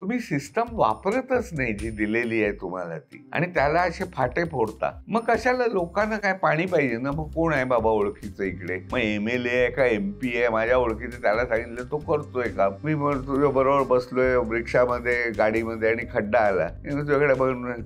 तुम्ही सिस्टम वापरतच नाही जी दिलेली आहे तुम्हाला ती, आणि त्याला असे फाटे फोडता. मग कशाला? लोकांना काय पाणी पाहिजे ना. मग कोण आहे बाबा ओळखीचं इकडे? मग MLA आहे का MP आहे माझ्या ओळखीचं, त्याला सांगितलं तो करतोय का? मी तुझ्या बरोबर बसलोय रिक्षामध्ये गाडीमध्ये आणि खड्डा आला, तुझ्याकडे बघून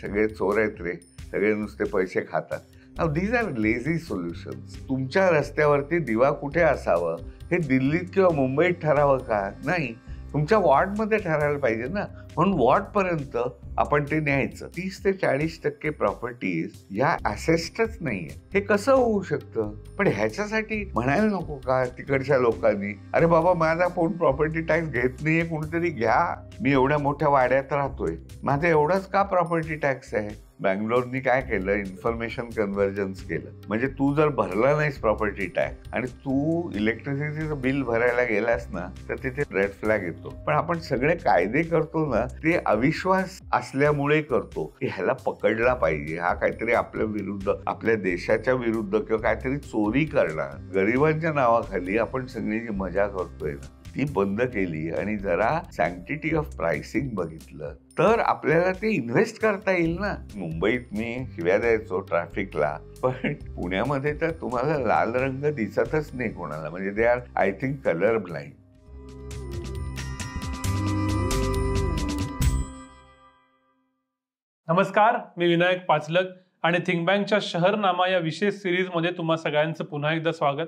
सगळे चोर आहेत रे, सगळे नुसते पैसे खातात. Now these are lazy solutions. तुमच्या रस्त्यावरती दिवा कुठे असावं हे दिल्लीत किंवा मुंबईत ठरावं का? नाही, तुमच्या वॉर्डमध्ये ठरायला पाहिजे ना. म्हणून वॉर्डपर्यंत आपण ते न्यायचं. 30 ते 40% प्रॉपर्टीज या असेस्टच नाहीये. हे कसं होऊ शकतं? पण ह्याच्यासाठी म्हणायला नको का तिकडच्या लोकांनी, अरे बाबा माझा कोण प्रॉपर्टी टॅक्स घेत नाहीये, कोणीतरी घ्या. मी एवढ्या मोठ्या वाड्यात राहतोय, माझं एवढंच का प्रॉपर्टी टॅक्स आहे? बँगलोरनी काय केलं? इन्फॉर्मेशन कन्व्हर्जन्स केलं. म्हणजे तू जर भरला नाहीस प्रॉपर्टी टॅक्स आणि तू इलेक्ट्रिसिटीचं बिल भरायला गेलास ना, तर तिथे रेड फ्लॅग येतो. पण आपण सगळे कायदे करतो ना, ते अविश्वास असल्यामुळे करतो की ह्याला पकडला पाहिजे, हा काहीतरी आपल्या विरुद्ध, आपल्या देशाच्या विरुद्ध किंवा काहीतरी चोरी करणार. गरिबांच्या नावाखाली आपण सगळी जी मजा करतोय ना, ती बंद केली आणि जरा सँक्टिटी ऑफ प्राइसिंग बघितलं तर आपल्याला ते इन्व्हेस्ट करता येईल ना. मुंबईत मी शिव्या द्यायचो ट्रॅफिकला, पण पुण्यामध्ये तर तुम्हाला लाल रंग दिसतच नाही कोणाला. म्हणजे they are, I think, colour blind. नमस्कार, मी विनायक पाचलक आणि थिंक बँकच्या शहरनामा या विशेष सिरीजमध्ये तुम्हा सगळ्यांचं पुन्हा एकदा स्वागत.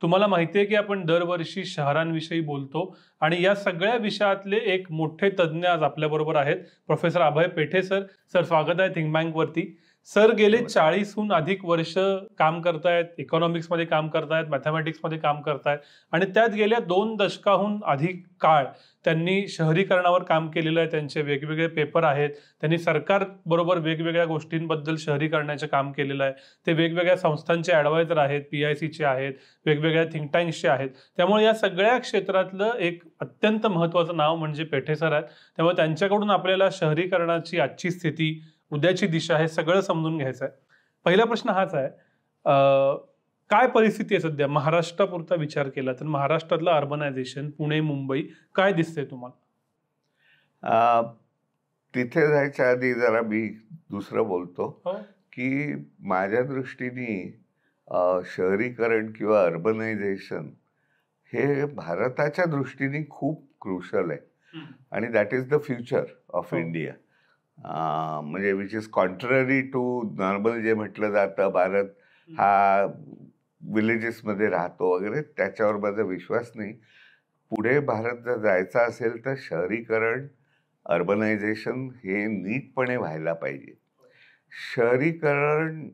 तुम्हाला माहिती आहे की आपण दरवर्षी शहरांविषयी बोलतो आणि या सगळ्या विषयातले एक मोठे तज्ज्ञ आज आपल्याबरोबर आहेत, प्रोफेसर अभय पेठे सर. सर, स्वागत आहे थिंक बँकवरती. सर गेले 40हून अधिक वर्ष काम करतायत, इकॉनॉमिक्समध्ये काम करतायत, मॅथमॅटिक्समध्ये काम करतायत आणि त्यात गेल्या 2 दशकाहून अधिक काळ त्यांनी शहरीकरणावर काम केलेलं आहे. त्यांचे वेगवेगळे पेपर आहेत. त्यांनी सरकार बरोबर वेगवेगळ्या गोष्टींबद्दल शहरीकरणाचे काम केलेलं आहे. ते वेगवेगळ्या संस्थांचे ॲडवायझर आहेत, PICचे आहेत, वेगवेगळ्या थिंक टँक्सचे आहेत. त्यामुळे या सगळ्या क्षेत्रातलं एक अत्यंत महत्त्वाचं नाव म्हणजे पेठे सर आहेत. त्यामुळे त्यांच्याकडून आपल्याला शहरीकरणाची आजची स्थिती, उद्याची दिशा हे सगळं समजून घ्यायचं आहे. पहिला प्रश्न हाच आहे, काय परिस्थिती आहे सध्या महाराष्ट्रापुरता विचार केला तर? महाराष्ट्रातलं अर्बनायझेशन, पुणे, मुंबई, काय दिसतंय तुम्हाला? तिथे जायच्या आधी जरा मी दुसरं बोलतो की माझ्या दृष्टीने शहरीकरण किंवा अर्बनायझेशन हे भारताच्या दृष्टीने खूप क्रुशल आहे आणि that is the future of India. म्हणजे which is contrary to normal जे म्हटलं जातं, भारत हा विलेजेसमध्ये राहतो वगैरे, त्याच्यावर माझा विश्वास नाही. पुढे भारत जर जायचा असेल तर शहरीकरण, अर्बनायझेशन हे नीटपणे व्हायला पाहिजे. शहरीकरण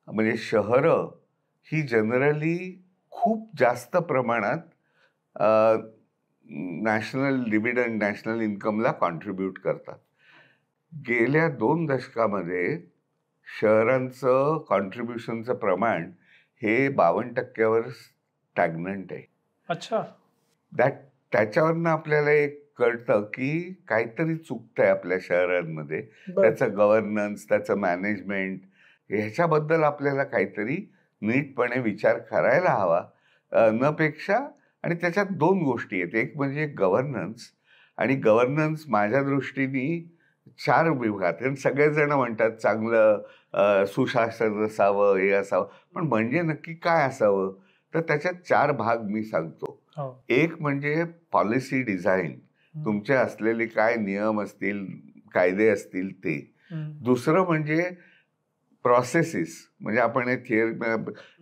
म्हणजे शहरं ही जनरली खूप जास्त प्रमाणात नॅशनल डिव्हिडंड, नॅशनल इन्कमला कॉन्ट्रीब्यूट करतात. गेल्या 2 दशकामध्ये शहरांचं कॉन्ट्रीब्युशनचं प्रमाण हे 52% स्टॅग्नंट आहे. अच्छा. त्याच्यावरनं आपल्याला एक कळतं की काहीतरी चुकतंय आपल्या शहरांमध्ये. त्याचं गव्हर्नन्स, त्याचं मॅनेजमेंट, ह्याच्याबद्दल आपल्याला काहीतरी नीटपणे विचार करायला हवा नपेक्षा. आणि त्याच्यात 2 गोष्टी आहेत. एक म्हणजे गव्हर्नन्स, आणि गव्हर्नन्स माझ्या दृष्टीने 4 विभागात. आणि सगळेजण म्हणतात चांगलं सुशासन असावं, हे असावं, पण म्हणजे नक्की काय असावं? तर त्याच्यात 4 भाग मी सांगतो. एक म्हणजे पॉलिसी डिझाईन, तुमचे असलेले काय नियम असतील, कायदे असतील ते. दुसरं म्हणजे प्रोसेसेस, म्हणजे आपण हे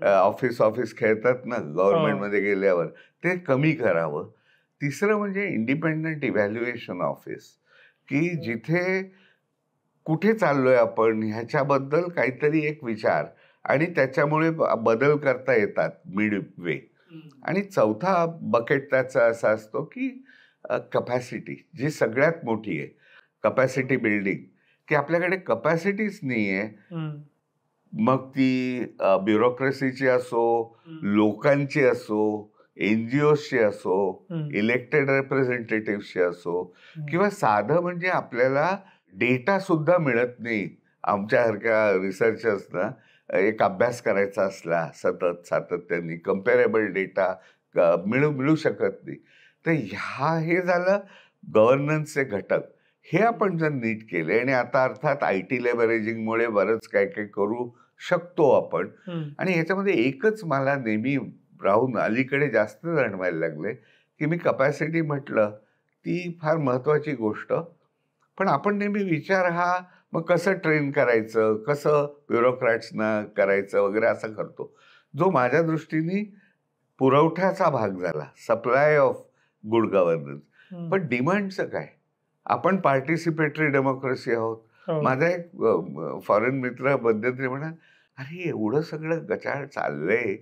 ऑफिस खेळतात ना गव्हर्नमेंटमध्ये गेल्यावर, ते कमी करावं. तिसरं म्हणजे इंडिपेंडंट इव्हॅल्युएशन ऑफिस, की जिथे कुठे चाललोय आपण ह्याच्याबद्दल काहीतरी एक विचार आणि त्याच्यामुळे बदल करता येतात मिड वे. आणि चौथा बकेट त्याचा असा असतो की कपॅसिटी, जी सगळ्यात मोठी आहे, कपॅसिटी बिल्डिंग, की आपल्याकडे कपॅसिटीच नाही आहे. मग ती ब्युरोक्रेसीची असो, लोकांची असो, NGOजची असो, इलेक्टेड रिप्रेझेंटेटिव्हची असो, किंवा साधं म्हणजे आपल्याला डेटा सुद्धा मिळत नाही. आमच्यासारख्या रिसर्चर्सना एक अभ्यास करायचा असला सातत्याने कम्पेरेबल डेटा मिळू शकत नाही. तर हे झालं गव्हर्नन्सचे घटक हे आपण जर नीट केले, आणि आता अर्थात IT लेव्हरेजिंगमुळे बरंच काय काय करू शकतो आपण. आणि ह्याच्यामध्ये एकच मला नेहमी राहून अलीकडे जास्त जाणवायला लागले की मी कपॅसिटी म्हटलं ती फार महत्वाची गोष्ट, पण आपण नेहमी विचार हा मग कसं ट्रेन करायचं, कसं ब्युरोक्रॅट्सना करायचं वगैरे असं करतो, जो माझ्या दृष्टीने पुरवठ्याचा भाग झाला, सप्लाय ऑफ गुड गव्हर्नन्स. पण डिमांडचं काय? आपण पार्टिसिपेटरी डेमोक्रेसी आहोत. माझा एक फॉरेन मित्र मध्यंतरी म्हणा, अरे एवढं सगळं गचाळ चाललंय,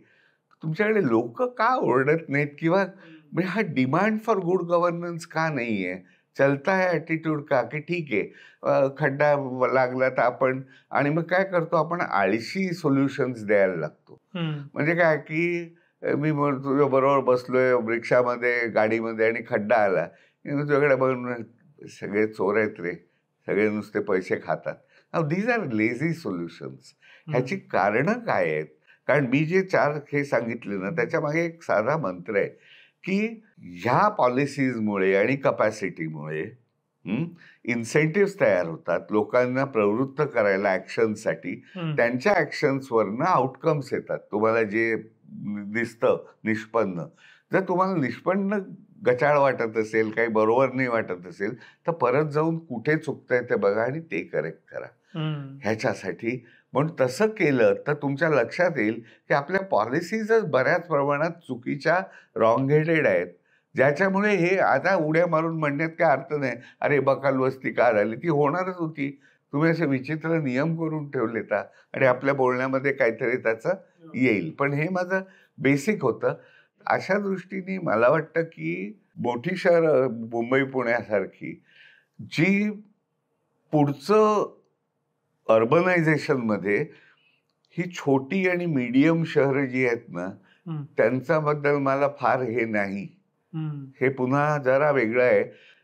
तुमच्याकडे लोक का ओरडत नाहीत, किंवा म्हणजे हा डिमांड फॉर गुड गव्हर्नन्स का नाहीये, चलता है ॲटिट्यूड का, की ठीक आहे खड्डा लागला तर आपण, आणि मग काय करतो आपण, आळशी सोल्युशन्स द्यायला लागतो. म्हणजे काय की मी तुझ्या बरोबर बसलोय रिक्षामध्ये गाडीमध्ये आणि खड्डा आला, तुझ्याकडे बघून सगळे चोर आहेत रे, सगळे नुसते पैसे खातात. Now these are lazy solutions. ह्याची कारणं काय आहेत? कारण मी जे 4 हे सांगितले ना, त्याच्या मागे एक साधा मंत्र आहे की ह्या पॉलिसीजमुळे आणि कपॅसिटीमुळे इन्सेंटिव्ह तयार होतात लोकांना प्रवृत्त करायला ऍक्शनसाठी. त्यांच्या ऍक्शन्सवरनं आउटकम्स येतात. तुम्हाला जे दिसतं निष्पन्न, जर तुम्हाला निष्पन्न गचाळ वाटत असेल, काही बरोबर नाही वाटत असेल, तर परत जाऊन कुठे चुकतंय ते बघा आणि ते करेक्ट करा. ह्याच्यासाठी म्हणून तसं केलं तर तुमच्या लक्षात येईल की आपल्या पॉलिसीजच बऱ्याच प्रमाणात चुकीच्या, रॉंग हेडेड आहेत, ज्याच्यामुळे हे आता उड्या मारून म्हणण्यात काय अर्थ नाही. अरे बकालवस्ती का झाली, ती होणारच होती. तुम्ही असे विचित्र नियम करून ठेवलेता आणि आपल्या बोलण्यामध्ये काहीतरी त्याचं येईल. पण हे माझं बेसिक होतं. अशा दृष्टीने मला वाटतं की मोठी शहर मुंबई पुण्यासारखी जी पुढचं अर्बनायझेशनमध्ये ही छोटी आणि मीडियम शहरं जी आहेत ना, त्यांच्याबद्दल मला फार हे नाही. हे पुन्हा जरा वेगळं आहे.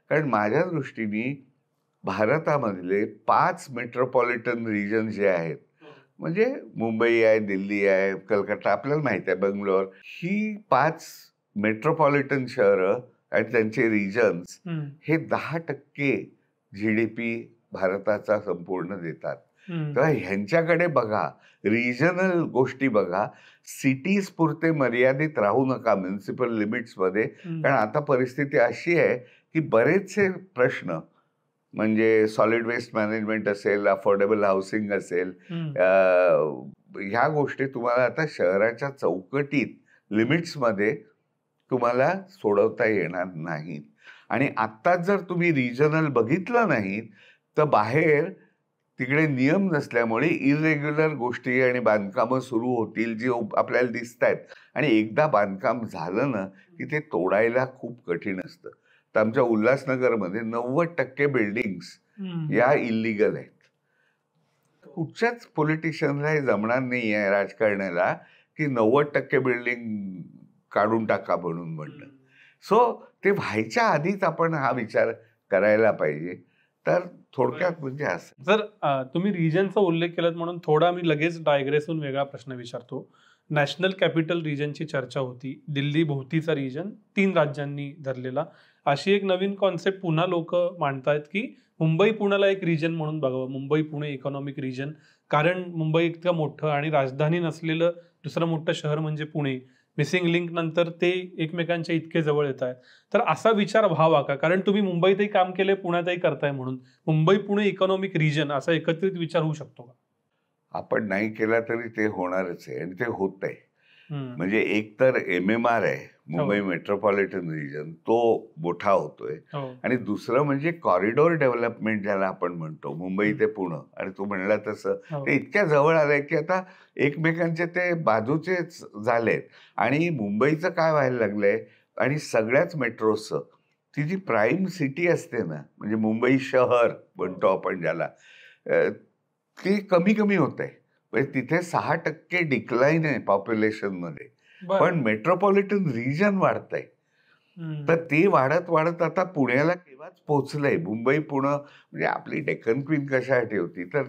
कारण माझ्या दृष्टीने भारतामधले 5 मेट्रोपॉलिटन रिजन जे आहेत, म्हणजे मुंबई आहे, दिल्ली आहे, कलकत्ता, आपल्याला माहिती आहे, बंगलोर, ही 5 मेट्रोपॉलिटन शहरं आणि त्यांचे रिजन्स हे 10% GDP भारताचा संपूर्ण देतात. तर ह्यांच्याकडे बघा, रिजनल गोष्टी बघा, सिटीज पुरते मर्यादित राहू नका म्युनिसिपल लिमिट्समध्ये. कारण आता परिस्थिती अशी आहे की बरेचसे प्रश्न, म्हणजे सॉलिड वेस्ट मॅनेजमेंट असेल, अफोर्डेबल हाऊसिंग असेल, ह्या गोष्टी तुम्हाला आता शहराच्या चौकटीत लिमिट्समध्ये तुम्हाला सोडवता येणार नाहीत. आणि आत्ताच जर तुम्ही रिजनल बघितलं नाहीत तर बाहेर तिकडे नियम नसल्यामुळे इरेग्युलर गोष्टी आणि बांधकामं सुरू होतील जी आपल्याला दिसत आहेत. आणि एकदा बांधकाम झालं ना की ते तोडायला खूप कठीण असतं. तर आमच्या उल्हासनगरमध्ये 90% बिल्डिंग्स या इल्लिगल आहेत. कुठच्याच पॉलिटिशियनला हे जमणार नाही आहे राजकारणाला की 90% बिल्डिंग काढून टाका म्हणून म्हणणं. सो ते व्हायच्या आधीच आपण हा विचार करायला पाहिजे. तर थोडक्यात म्हणजे असं. जर तुम्ही रिजनचा उल्लेख केलात म्हणून थोडा मी लगेच डायग्रेस होऊन वेगळा प्रश्न विचारतो. नॅशनल कॅपिटल रिजनची चर्चा होती, दिल्ली भोवतीचा रिजन 3 राज्यांनी धरलेला. अशी एक नवीन कॉन्सेप्ट पुन्हा लोक मांडतायत की मुंबई पुण्याला एक रिजन म्हणून बघावं, मुंबई पुणे इकॉनॉमिक रिजन. कारण मुंबई इतकं मोठं आणि राजधानी नसलेलं दुसरं मोठं शहर म्हणजे पुणे. मिसिंग लिंक नंतर ते एकमेकांच्या इतके जवळ येत आहेत. तर असा विचार व्हावा का? कारण तुम्ही मुंबईतही काम केले, पुण्यातही करताय, म्हणून मुंबई पुणे इकॉनॉमिक रिजन असा एकत्रित विचार होऊ शकतो का? आपण नाही केला तरी ते होणारच आहे आणि ते होत आहे. म्हणजे एक तर MMR आहे, मुंबई मेट्रोपॉलिटन रिजन, तो मोठा होतोय. आणि दुसरं म्हणजे कॉरिडॉर डेव्हलपमेंट ज्याला आपण म्हणतो, मुंबई ते पुणे. आणि तू म्हणला तसं ते इतक्या जवळ आलंय की आता एकमेकांचे ते बाजूचेच झालेत. आणि मुंबईचं काय व्हायला लागलंय, आणि सगळ्याच मेट्रोचं ती जी प्राईम सिटी असते ना, म्हणजे मुंबई शहर म्हणतो आपण ज्याला, ती कमी कमी होत आहे. म्हणजे तिथे 6% डिक्लाईन आहे पॉप्युलेशन मध्ये. पण मेट्रोपॉलिटन रिजन वाढत आहे. तर ते वाढत वाढत आता पुण्याला केव्हा तेव्हाच पोचलंय. मुंबई पुणे म्हणजे आपली डेक्कन क्वीन कशासाठी होती तर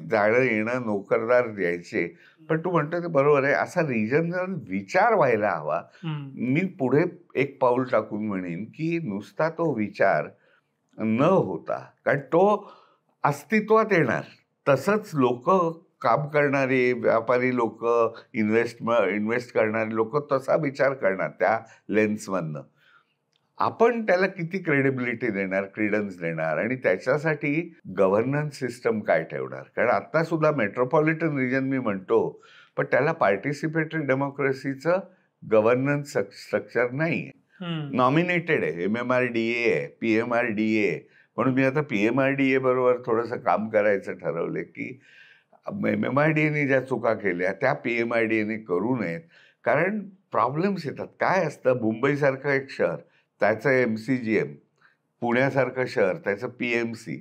जाणं येणं नोकरदार द्यायचे. पण तू म्हणतो ते बरोबर आहे. असा रिजनल विचार व्हायला हवा. मी पुढे एक पाऊल टाकून म्हणेन की नुसता तो विचार न होता, कारण तो अस्तित्वात येणार. तसंच लोक काम करणारे व्यापारी लोक, इन्व्हेस्ट करणारे लोक तसा विचार करणार त्या लेन्समधनं. आपण त्याला किती क्रेडिबिलिटी देणार, क्रीडन्स देणार आणि त्याच्यासाठी गव्हर्नन्स सिस्टम काय ठेवणार. कारण आता सुद्धा मेट्रोपॉलिटन रिजन मी म्हणतो, पण त्याला पार्टिसिपेटरी डेमोक्रेसीचं गव्हर्नन्स स्ट्रक्चर नाही आहे. नॉमिनेटेड आहे, MMRDA आहे, PMRDA आहे. म्हणून मी आता PMRDA बरोबर थोडंसं काम करायचं ठरवलं की MMRDAने ज्या चुका केल्या त्या PMRDAने करू नयेत. कारण प्रॉब्लेम्स येतात. काय असतं, मुंबईसारखं एक शहर त्याचं MCGM, पुण्यासारखं शहर त्याचं PMC,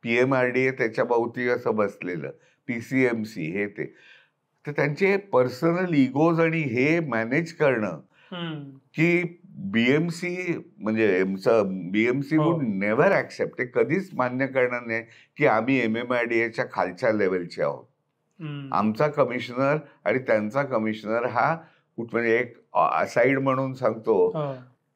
PMRDA त्याच्या भोवती असं बसलेलं, PCMC हे ते. तर त्यांचे पर्सनल इगोज आणि हे मॅनेज करणं की BMC म्हणजे BMC वुड नेव्हर ऍक्सेप्ट, ते कधीच मान्य करणार नाही की आम्ही MMRDAच्या खालच्या लेवलचे आहोत. आमचा कमिशनर आणि त्यांचा कमिशनर हा म्हणजे एक असाइड म्हणून सांगतो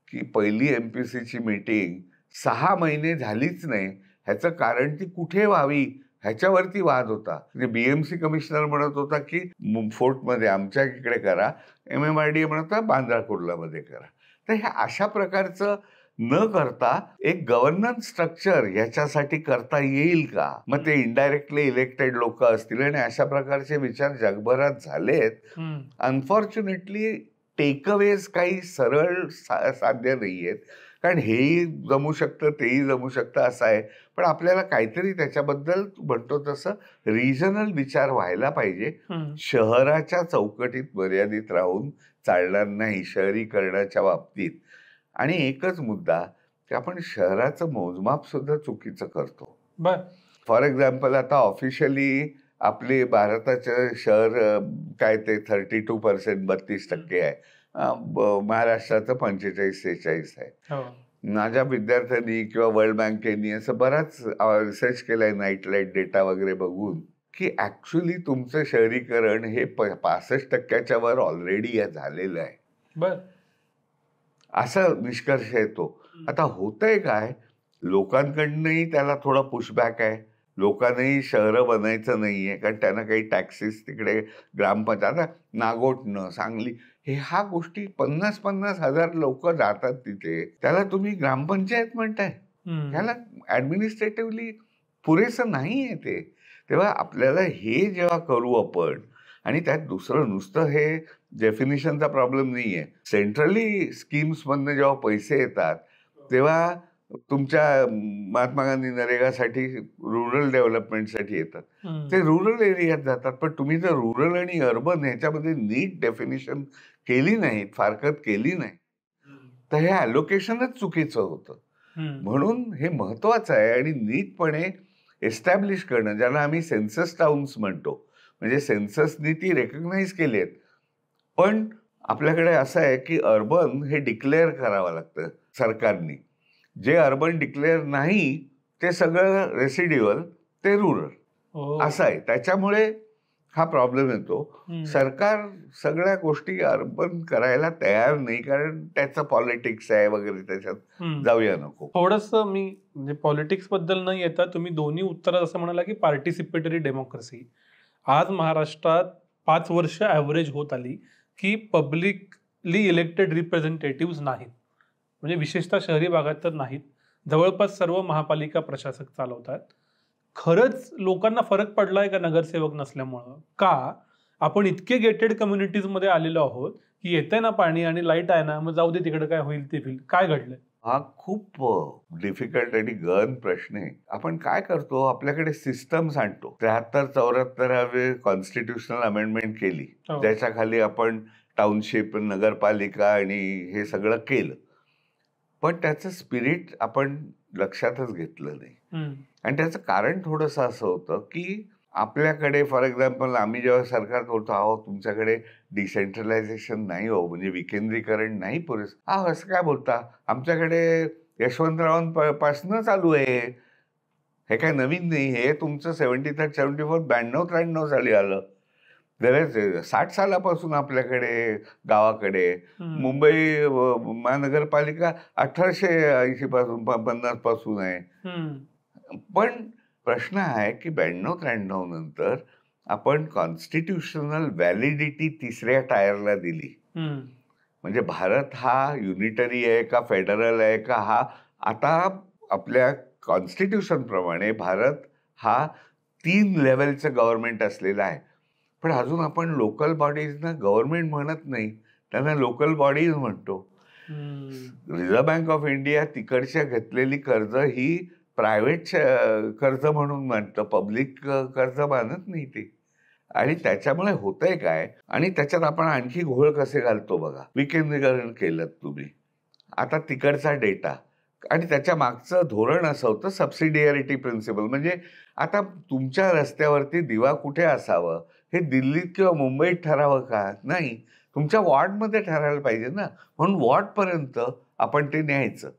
की पहिली MPCची मीटिंग 6 महिने झालीच नाही. ह्याचं कारण ती कुठे व्हावी ह्याच्यावरती वाद होता. म्हणजे BMC कमिशनर म्हणत होता की फोर्टमध्ये आमच्या इकडे करा, MMRDA म्हणत होता बांद्रा कुर्लामध्ये करा. तर ह्या अशा प्रकारचं न करता एक गव्हर्नन्स स्ट्रक्चर ह्याच्यासाठी करता येईल का? मग ते इनडायरेक्टली इलेक्टेड लोक असतील आणि अशा प्रकारचे विचार जगभरात झालेत. अनफॉर्च्युनेटली टेकअवेज काही सरळ साध्य नाहीयेत. कारण हेही जमू शकतं, तेही जमू शकतं असं आहे. पण आपल्याला काहीतरी त्याच्याबद्दल म्हणतो तसं रिजनल विचार व्हायला पाहिजे. शहराच्या चौकटीत मर्यादित राहून चालणार नाही शहरीकरणाच्या बाबतीत. आणि एकच मुद्दा की आपण शहराचं मोजमाप सुद्धा चुकीचं करतो. फॉर एक्झाम्पल आता ऑफिशियली आपले भारताचं शहर काय ते 32% 32% आहे. महाराष्ट्राचं 45-46 आहे. माझ्या विद्यार्थ्यांनी किंवा वर्ल्ड बँकेनी असं बराच रिसर्च केलाय नाईट लाईट डेटा वगैरे बघून की ऍक्च्युली तुमचं शहरीकरण हे 65% वर ऑलरेडी झालेलं आहे. असा निष्कर्ष येतो. आता होतंय काय, लोकांकडनंही त्याला थोडा पुशबॅक आहे. लोकांनाही शहरं बनायचं नाहीये कारण त्यांना काही टॅक्सेस तिकडे ग्रामपंचायत, आता नागोठणं, सांगली ह्या गोष्टी 50-50 हजार लोक जातात तिथे. त्याला तुम्ही ग्रामपंचायत म्हणताय, त्याला ऍडमिनिस्ट्रेटिव्हली पुरेसं नाहीये ते. तेव्हा आपल्याला हे जेव्हा करू आपण, आणि त्यात दुसरं नुसतं हे डेफिनिशनचा प्रॉब्लेम नाहीये. सेंट्रली स्कीम्समधनं जेव्हा पैसे येतात तेव्हा तुमच्या महात्मा गांधी नरेगासाठी रुरल डेव्हलपमेंटसाठी येतात. ते रुरल एरियात जातात. पण तुम्ही जर रुरल आणि अर्बन ह्याच्यामध्ये नीट डेफिनिशन केली नाही, फारकत केली नाही, तर हे अलोकेशनच चुकीचं होतं. म्हणून हे महत्वाचं आहे आणि नीटपणे एस्टॅब्लिश करणं, ज्याला आम्ही सेन्सस टाउन्स म्हणतो. म्हणजे सेन्ससनी ती रेकग्नाइज केली आहेत. पण आपल्याकडे असं आहे की अर्बन हे डिक्लेअर करावं लागतं सरकारनी. जे अर्बन डिक्लेअर नाही ते सगळं रेसिड्युअल, ते रुरल असं आहे. त्याच्यामुळे हा प्रॉब्लेम येतो. सरकार सगळ्या गोष्टी अर्बन करायला तयार नाही कारण त्याचं पॉलिटिक्स आहे वगैरे, त्याच्यात जाऊया नको. थोडंसं मी म्हणजे पॉलिटिक्स बद्दल न येता तुम्ही दोन्ही उत्तरात असं म्हणाला की पार्टिसिपेटरी डेमोक्रेसी. आज महाराष्ट्रात 5 वर्ष ॲव्हरेज होत आली की पब्लिकली इलेक्टेड रिप्रेझेंटेटिव्ह नाहीत. म्हणजे विशेषतः शहरी भागात तर नाहीत. जवळपास सर्व महापालिका प्रशासक चालवतात. खरंच लोकांना फरक पडलाय का नगरसेवक नसल्यामुळं? का आपण इतके गेटेड कम्युनिटीजमध्ये आलेलो आहोत की येतंय ना पाणी आणि लाईट आहे ना, मग जाऊ दे तिकडे, काय होईल ते होईल. काय घडलंय? हा खूप डिफिकल्ट आणि गहन प्रश्न आहे. आपण काय करतो, आपल्याकडे सिस्टम्स आणतो. 73-74 कॉन्स्टिट्युशनल अमेंडमेंट केली, ज्याच्या खाली आपण टाउनशिप, नगरपालिका आणि हे सगळं केलं. पण त्याचं स्पिरिट आपण लक्षातच घेतलं नाही. आणि त्याचं कारण थोडंसं असं होतं की आपल्याकडे फॉर एक्झाम्पल आम्ही जेव्हा सरकार बोलतो आहोत तुमच्याकडे डिसेंट्रलायझेशन नाही हो, म्हणजे विकेंद्रीकरण नाही पुरेसं. असं काय बोलता, आमच्याकडे यशवंतरावांपासून चालू आहे. हे काय नवीन नाही, हे तुमचं 73, 74, 92, 93 साली आलं. बरेच 60 सालापासून आपल्याकडे गावाकडे. मुंबई महानगरपालिका 1880 पासून 50 पासून आहे. पण प्रश्न आहे की 92-93 नंतर आपण कॉन्स्टिट्यूशनल व्हॅलिडिटी तिसऱ्या टायरला दिली. म्हणजे भारत हा युनिटरी आहे का फेडरल आहे का, हा आता आपल्या कॉन्स्टिट्यूशन प्रमाणे भारत हा 3 लेव्हलचं गव्हर्नमेंट असलेला आहे. पण अजून आपण लोकल बॉडीजना गव्हर्नमेंट म्हणत नाही, त्यांना लोकल बॉडीज म्हणतो. रिझर्व्ह बँक ऑफ इंडिया तिकडच्या घेतलेली कर्ज ही प्रायव्हेट कर्ज म्हणून मानतं, पब्लिक कर्ज मानत नाही ते. आणि त्याच्यामुळे होतंय काय, आणि त्याच्यात आपण आणखी घोळ कसे घालतो बघा. विकेंद्रीकरण केलं तुम्ही, आता तिकडचा डेटा, आणि त्याच्या मागचं धोरण असं होतं सबसिडियरिटी प्रिन्सिपल. म्हणजे आता तुमच्या रस्त्यावरती दिवा कुठे असावं हे दिल्लीत किंवा मुंबईत ठरावं का? नाही, तुमच्या वॉर्डमध्ये ठरायला पाहिजे ना. म्हणून वॉर्डपर्यंत आपण ते न्यायचं.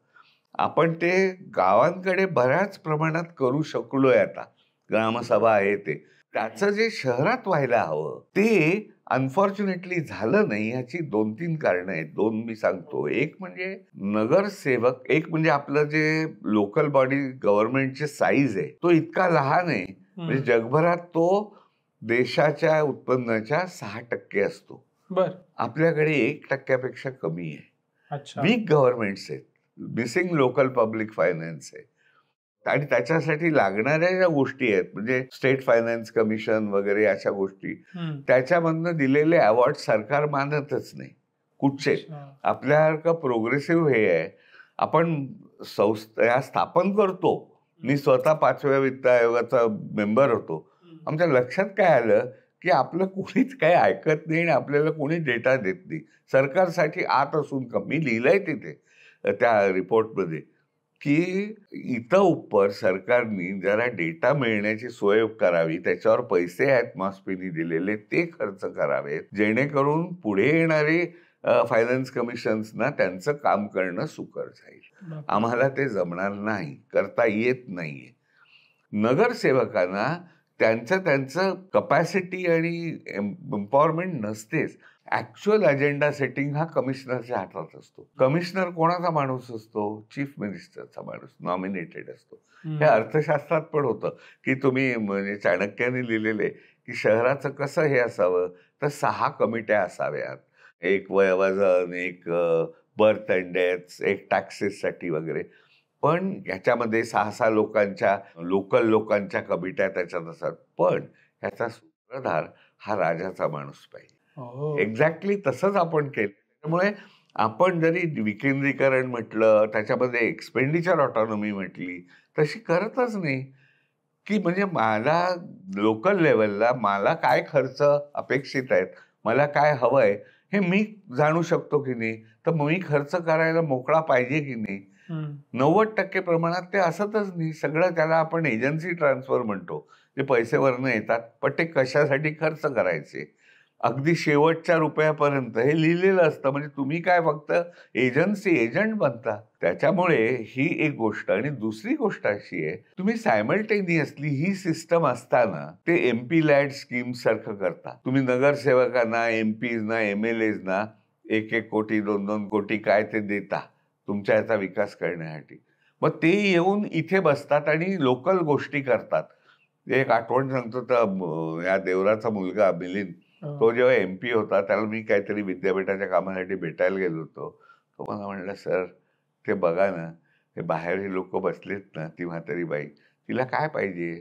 आपण ते गावांकडे बऱ्याच प्रमाणात करू शकलोय आता, ग्रामसभा आहे ते. त्याचं जे शहरात व्हायला हवं ते अनफॉर्च्युनेटली झालं नाही. ह्याची 2-3 कारणं आहेत. 2 मी सांगतो. एक म्हणजे नगरसेवक, एक म्हणजे आपलं जे लोकल बॉडी गव्हर्नमेंटचे साईज आहे तो इतका लहान आहे. म्हणजे जगभरात तो देशाच्या उत्पन्नाच्या 6% असतो. आपल्याकडे 1% कमी आहे. वीक गव्हर्नमेंट्स आहेत, मिसिंग लोकल पब्लिक फायनान्स आहे. आणि त्याच्यासाठी लागणाऱ्या ज्या गोष्टी आहेत, म्हणजे स्टेट फायनान्स कमिशन वगैरे अशा गोष्टी, त्याच्यामधनं दिलेले अवॉर्ड सरकार मानतच नाही कुठचे. आपल्यासारखं प्रोग्रेसिव्ह हे आहे, आपण संस्था स्थापन करतो. मी स्वतः 5व्या वित्त आयोगाचा मेंबर होतो. आमच्या लक्षात काय आलं की आपलं कोणीच काही ऐकत नाही आणि आपल्याला कोणी डेटा देत नाही. सरकारसाठी आत असून का, मी लिहिलंय तिथे त्या रिपोर्टमध्ये की इथं उपर सरकारनी जरा डेटा मिळण्याची सोय करावी, त्याच्यावर पैसे आहेत मॉस्पीनी दिलेले ते खर्च करावेत, जेणेकरून पुढे येणारे फायनान्स कमिशन्सना त्यांचं काम करणं सुकर जाईल. आम्हाला ते जमणार नाही, करता येत नाहीये. नगरसेवकांना त्यांचं कपॅसिटी आणि एम्पॉवरमेंट नसतेच. ऍक्च्युअल अजेंडा सेटिंग हा कमिशनरच्या हातात असतो. कमिशनर कोणाचा माणूस असतो? चीफ मिनिस्टरचा माणूस, नॉमिनेटेड असतो. हे अर्थशास्त्रात पण होतं की तुम्ही, म्हणजे चाणक्याने लिहिलेले की शहराचं कसं हे असावं, तर 6 कमिट्या असाव्यात. एक वजन, एक बर्थ अँड डेथ्स, एक टॅक्सेससाठी वगैरे. पण ह्याच्यामध्ये 6 लोकांच्या, लोकल लोकांच्या कमिट्या त्याच्यात असतात. पण ह्याचा सूत्रधार हा राजाचा माणूस पाहिजे. एक्झॅक्टली तसंच आपण केलं. त्यामुळे आपण जरी विकेंद्रीकरण म्हटलं, त्याच्यामध्ये एक्सपेंडिचर ऑटॉनॉमी म्हटली, तशी करतच नाही. की म्हणजे मला लोकल लेवलला मला काय खर्च अपेक्षित आहेत, मला काय हवंय हे मी जाणू शकतो की नाही, तर मी खर्च करायला मोकळा पाहिजे की नाही. 90% प्रमाणात ते असतच नाही. सगळं त्याला आपण एजन्सी ट्रान्सफर म्हणतो, जे पैसेवरनं येतात, पण ते कशासाठी खर्च करायचे अगदी शेवटच्या रुपयापर्यंत हे लिहिलेलं असतं. म्हणजे तुम्ही काय फक्त एजंट बनता. त्याच्यामुळे ही एक गोष्ट. आणि दुसरी गोष्ट अशी आहे, तुम्ही सायमल्टेनियसली ही सिस्टम असताना ते MP लॅड स्कीम सारखं करता. तुम्ही नगरसेवकांना, MPजना, MLAजना 1-1 कोटी 2-2 कोटी काय ते देता तुमच्या याचा विकास करण्यासाठी. मग ते येऊन इथे बसतात आणि लोकल गोष्टी करतात. एक आठवण सांगतो, तर या देवराचा मुलगा मिलिंद, तो जेव्हा MP होता त्याला मी काहीतरी विद्यापीठाच्या कामासाठी भेटायला गेलो होतो. तो मला म्हणला, सर ते बघा ना, हे बाहेर हे लोक बसलेत ना, ती म्हातारी बाई, तिला काय पाहिजे,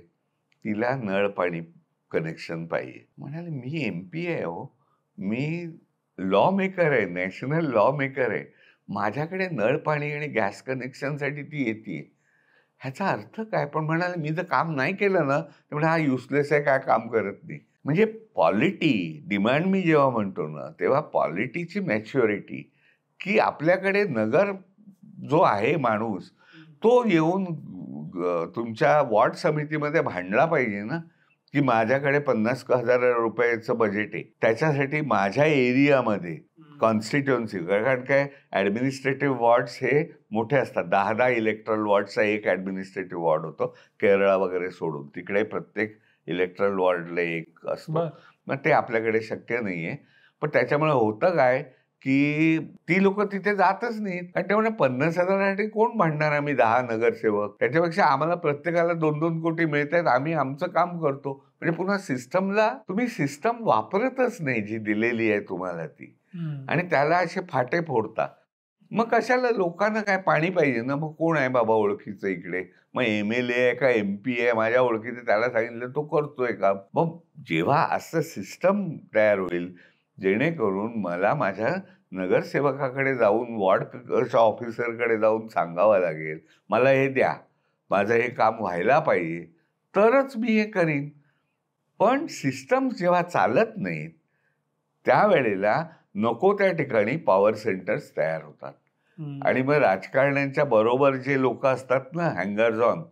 तिला नळ पाणी कनेक्शन पाहिजे. म्हणाले, मी MP आहे हो, मी लॉ मेकर आहे, नॅशनल लॉ मेकर आहे, माझ्याकडे नळ पाणी आणि गॅस कनेक्शनसाठी ती येते, ह्याचा अर्थ काय? पण म्हणाले, मी जर काम नाही केलं ना, तर म्हणजे हा युजलेस आहे, काय काम करत नाही. म्हणजे पॉलिटी डिमांड मी जेव्हा म्हणतो ना, तेव्हा पॉलिटीची मॅच्युरिटी, की आपल्याकडे नगर जो आहे माणूस, तो येऊन तुमच्या वॉर्ड समितीमध्ये भांडला पाहिजे ना, की माझ्याकडे 50,000 रुपयाचं बजेट आहे, त्याच्यासाठी माझ्या एरियामध्ये कॉन्स्टिट्युएन्सी. कारण काय ऍडमिनिस्ट्रेटिव्ह वॉर्ड्स हे मोठे असतात. 10 इलेक्ट्रल वॉर्डचा एक ऍडमिनिस्ट्रेटिव्ह वॉर्ड होतो, केरळ वगैरे सोडून. तिकडे प्रत्येक इलेक्ट्रल वॉर्डला एक असतो. बर. मग ते आपल्याकडे शक्य नाहीये. पण त्याच्यामुळे होतं काय की ती लोक तिथे जातच नाहीत. आणि तेव्हा 50,000साठी कोण भांडणार? आम्ही 10 नगरसेवक. त्याच्यापेक्षा आम्हाला प्रत्येकाला 2-2 कोटी मिळत आहेत, आम्ही आमचं काम करतो. म्हणजे पुन्हा सिस्टमला तुम्ही सिस्टम वापरतच नाही जी दिलेली आहे तुम्हाला ती, आणि त्याला असे फाटे फोडता. मग कशाला? लोकांना काय पाणी पाहिजे ना. मग कोण आहे बाबा ओळखीचं इकडे? मग MLA आहे का MP आहे माझ्या ओळखीचं, त्याला सांगितलं तो करतोय काम. मग जेव्हा असं सिस्टम तयार होईल जेणेकरून मला माझ्या नगरसेवकाकडे जाऊन वॉर्ड ऑफिसरकडे जाऊन सांगावं लागेल, मला हे द्या, माझं हे काम व्हायला पाहिजे, तरच मी हे करीन. पण सिस्टम जेव्हा चालत नाहीत त्यावेळेला नको त्या ठिकाणी पॉवर सेंटर्स तयार होतात. आणि मग राजकारण्यांच्या बरोबर जे लोक असतात ना, हँगर्स ऑन,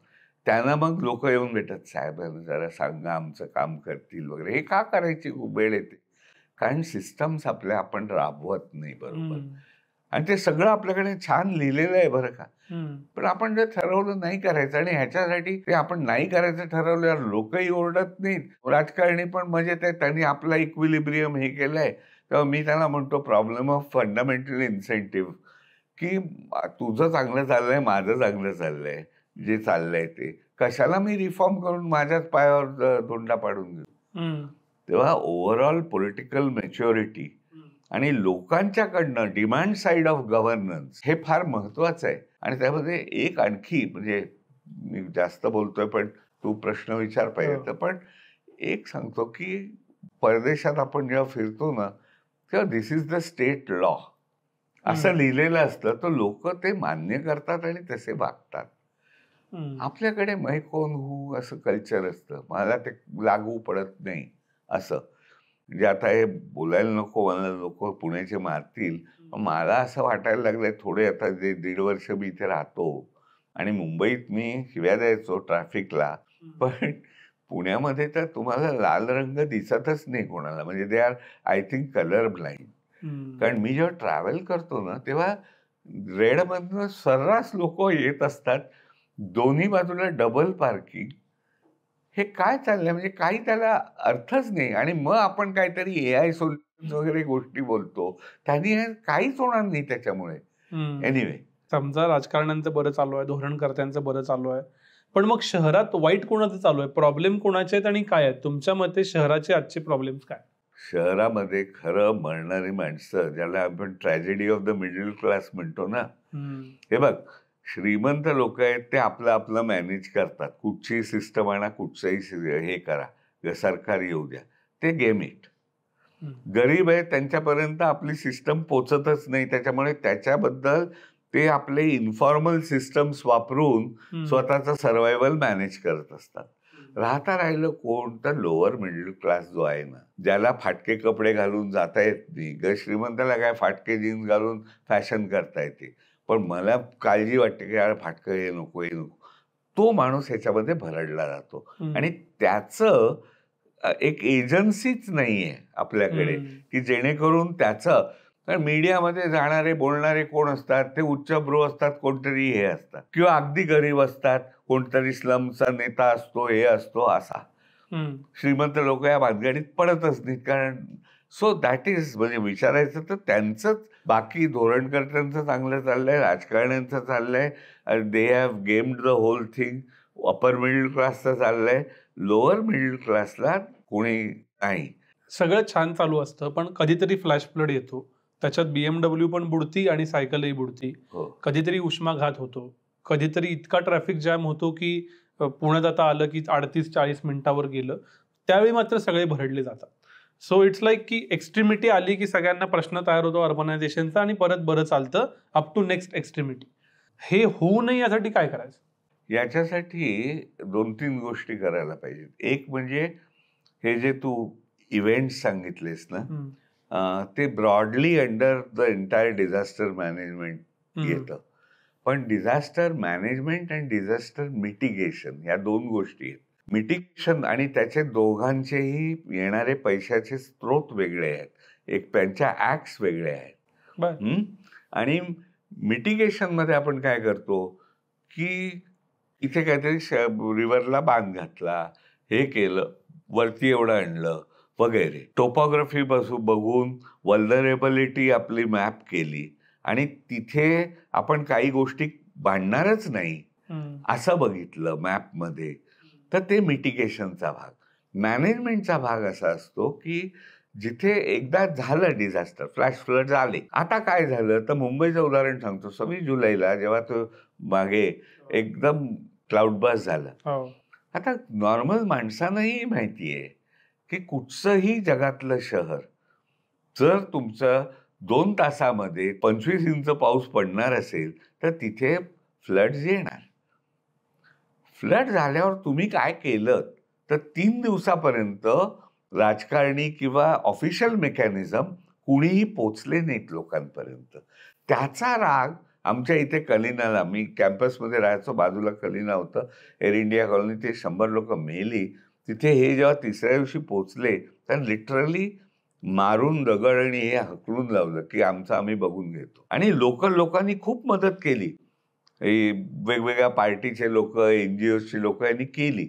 त्यांना मग लोक येऊन भेटत, साहेब जरा सांगा, आमचं काम करतील वगैरे. हे का करायची वेळ येते? कारण सिस्टम्स आपल्या आपण राबवत नाही बरोबर. आणि ते सगळं आपल्याकडे छान लिहिलेलं आहे बरं का. पण आपण जर ठरवलं नाही करायचं, आणि ह्याच्यासाठी ते आपण नाही करायचं ठरवल्यावर लोकही ओरडत नाहीत, राजकारणी पण मजेत आहे, त्यांनी आपला इक्विलिब्रियम हे केलंय. तेव्हा मी त्यांना म्हणतो प्रॉब्लेम ऑफ फंडामेंटल इन्सेंटिव्ह, की तुझं चांगलं चाललंय, माझं चांगलं चाललंय, जे चाललंय ते कशाला मी रिफॉर्म करून माझ्याच पायावर धोंडा पाडून घेऊ. तेव्हा ओव्हरऑल पॉलिटिकल मॅच्युरिटी आणि लोकांच्याकडनं डिमांड साइड ऑफ गव्हर्नन्स हे फार महत्वाचं आहे. आणि त्यामध्ये एक आणखी, म्हणजे मी जास्त बोलतोय पण तू प्रश्न विचार पाहिजे तर, पण एक सांगतो की परदेशात आपण जेव्हा फिरतो ना तेव्हा दिस इज द स्टेट लॉ असं लिहिलेलं असतं, तर लोक ते मान्य करतात आणि तसे वागतात. आपल्याकडे मै कोण हू असं कल्चर असतं, मला ते लागू पडत नाही असं. म्हणजे आता हे बोलायला नको, मला लोक पुण्याचे मारतील, मला असं वाटायला लागलंय थोडे, आता जे 1.5 वर्ष मी इथे राहतो आणि मुंबईत मी शिव्या द्यायचो ट्रॅफिकला, पण पुण्यामध्ये तर तुम्हाला लाल रंग दिसतच नाही कोणाला. म्हणजे they are I think colour blind. कारण मी जेव्हा ट्रॅव्हल करतो ना तेव्हा रेडमधनं सर्रास लोक येत असतात, दोन्ही बाजूला डबल पार्किंग. हे काय चाललंय? म्हणजे काही त्याला अर्थच नाही. आणि मग आपण काहीतरी AI सोल्युशन वगैरे गोष्टी बोलतो, त्यांनी काहीच होणार नाही त्याच्यामुळे. एनिवे, समजा राजकारण्यांचं बरं चालू आहे, धोरणकर्त्यांचं बरं चालू आहे, पण मग शहरात वाईट कोणाचं चालू आहे? प्रॉब्लेम कोणाचे आहेत आणि काय आहेत? तुमच्या मते शहराचे आजचे प्रॉब्लेम्स काय? शहरामध्ये खरं मरणारी माणसं, ज्याला आपण tragedy of the middle class म्हणतो ना, हे बघ, श्रीमंत लोक आहेत ते आपलं आपलं मॅनेज करतात, कुठची सिस्टम आणा, कुठचंही हे करा, सरकार येऊ द्या, ते गेम इट. गरीब आहे त्यांच्यापर्यंत आपली सिस्टम पोचतच नाही, त्याच्यामुळे त्याच्याबद्दल ते आपले इन्फॉर्मल सिस्टम्स वापरून स्वतःचा सर्व्हायव्हल मॅनेज करत असतात. राहता राहिलं कोण? तर लोअर मिडल क्लास जो आहे ना, ज्याला फाटके कपडे घालून जाता येत नाही. श्रीमंताला काय फाटके जीन्स घालून फॅशन करता येते, पण मला काळजी वाटते की यार फाटकं हे नको, हे नको. तो माणूस ह्याच्यामध्ये भरडला जातो. आणि त्याचं एक एजन्सीच नाहीये आपल्याकडे की जेणेकरून त्याचं, कारण मीडियामध्ये जाणारे बोलणारे कोण असतात? ते उच्चभ्रू असतात, कोणतरी हे असतात, किंवा अगदी गरीब असतात, कोणतरी स्लमचा नेता असतो, हे असतो असा. श्रीमंत लोक या भानगडीत पडतच नाहीत. कारण सो दॅट इज, म्हणजे विचारायचं तर त्यांचंच, बाकी धोरणकर्त्यांचं चांगलं चाललंय, राजकारण्यांचं चाललंय, they have gamed the whole thing. Upper middle क्लासचं चाललंय, लोअर मिडल क्लासला कोणी नाही. सगळं छान चालू असतं, पण कधीतरी फ्लॅश फ्लड येतो, त्याच्यात BMW पण बुडती आणि सायकलही बुडती. कधीतरी उष्माघात होतो, कधीतरी इतका ट्रॅफिक जॅम होतो की पुण्यात आता आलं की 38-40 मिनिटावर गेलं, त्यावेळी मात्र सगळे भरडले जातात. सो इट्स लाईक की एक्स्ट्रीमिटी आली की सगळ्यांना प्रश्न तयार होतो अर्बनायझेशनचा, आणि परत बरं चालतं अप टू नेक्स्ट एक्स्ट्रीमिटी. हे होऊ नये यासाठी काय करायचं? याच्यासाठी 2-3 गोष्टी करायला पाहिजेत. एक म्हणजे हे जे तू इव्हेंट्स सांगितलेस ना, ते broadly under the entire disaster management येतं. पण डिझास्टर मॅनेजमेंट आणि डिझास्टर मिटिगेशन ह्या 2 गोष्टी आहेत. मिटिगेशन आणि त्याचे दोघांचेही येणारे पैशाचे स्रोत वेगळे आहेत. एक त्यांच्या ऍक्ट्स वेगळे आहेत. बर. आणि मिटिगेशनमध्ये आपण काय करतो की इथे काहीतरी रिव्हरला बांध घातला, हे केलं, वरती एवढं आणलं वगैरे, टोपोग्राफी बघून वल्नरेबिलिटी आपली मॅप केली आणि तिथे आपण काही गोष्टी बांधणारच नाही असं बघितलं मॅपमध्ये, तर ते मिटिगेशनचा भाग. मॅनेजमेंटचा भाग असा असतो की जिथे एकदा झालं डिझास्टर, फ्लॅश फ्लड आले, आता काय झालं तर मुंबईचं उदाहरण सांगतो. 26 जुलैला जेव्हा तो मागे एकदम क्लाउडबर्स्ट झालं, आता नॉर्मल माणसांनाही माहिती आहे की कुठचंही जगातलं शहर जर तुमचं 2 तासामध्ये 25 इंच पाऊस पडणार असेल तर तिथे फ्लड्स येणार. फ्लड झाल्यावर तुम्ही काय केलं तर 3 दिवसापर्यंत राजकारणी किंवा ऑफिशियल मेकॅनिझम कुणीही पोचले नाहीत लोकांपर्यंत. त्याचा राग आमच्या इथे कलिनाला, मी कॅम्पसमध्ये राहायचो, बाजूला कलिना होतं, एअर इंडिया कॉलनी, ते 100 लोक मेली तिथे. हे जेव्हा तिसऱ्या दिवशी पोचले तर लिटरली मारून दगड आणि हे हकलून लावलं की आमचं आम्ही बघून घेतो. आणि लोकल लोकांनी खूप मदत केली, वेगवेगळ्या पार्टीचे लोक, NGOची लोक यांनी केली.